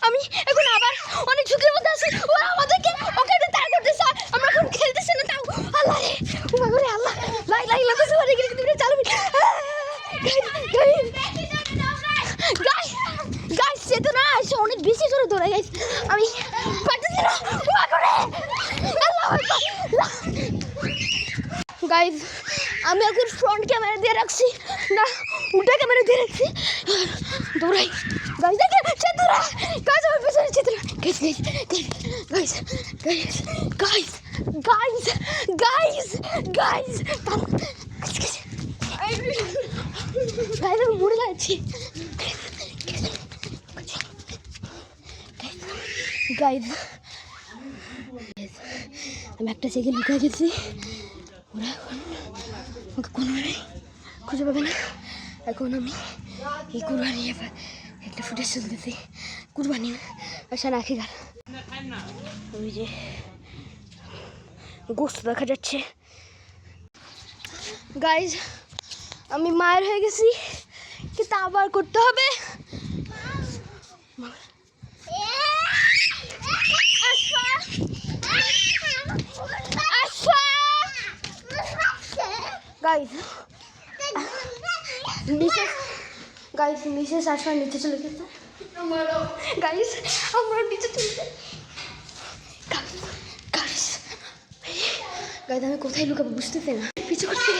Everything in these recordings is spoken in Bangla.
আমি এখন আবার অনেক ঝুঁকির মধ্যে আছি। ওরা আমাদেরকে ওখানে তাড়া করতেছে, আমরা এখন খেলতেছি না। তাও আল্লাহ রে, ও মা করে আল্লাহ, লাই লাই লাগতেছে মানে কি তুমি চালাবি। গাইস সে তো না, সে অনেক বেশি জোরে দৌড়ায় গাইস, আমি পারতেছি না। ও মা করে আল্লাহ গাইস, আমি এখন ফ্রন্ট ক্যামেরা দিয়ে রাখছি না, উল্টা ক্যামেরা দিয়ে রাখছি, দৌড়াই। গাইস দেখে সে দৌড়া, গাইস আমার পেছনে সে দৌড়া। Guys guys guys guys guys guys guys guys guys আমি মরে যাচ্ছি। গাইস আমি একটা জায়গায় লুকিয়ে গেছি, ওরা এখন আমাকে কোনোভাবে খুঁজে পাবে না। এখন আমি এই কুরবানি একটা ফুটেজ চলতেছি, কুরবানি আশা না খেগার আমি যে গোস্ত দেখা যাচ্ছে। গাইজ আমি মায়ের হয়ে গেছি, কিন্তু আবার করতে হবে। গাইজ মিসেস আশা নিচে চলে গেছে। গাইজ আমরা নিচে চলে যাই। গাইজ আমি কোথায় লুকাবো বুঝতেছি না, পিছু করছি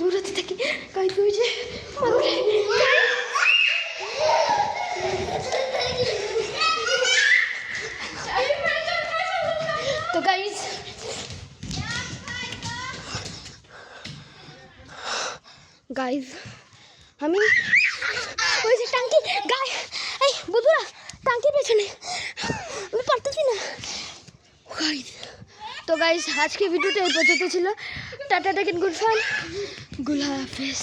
দৌড়াতে থাকি। গাইজ ওই যে তো গাইজ আমি ওই যে টাঙ্কি গায়ে, এই বন্ধুরা টাঙ্কির পেছনে, আমি পারতেছি না গাইজ। তো গাইজ আজকে ভিডিওটা এই পর্যন্ত ছিল। Tata taken good fun, good হাফেজ।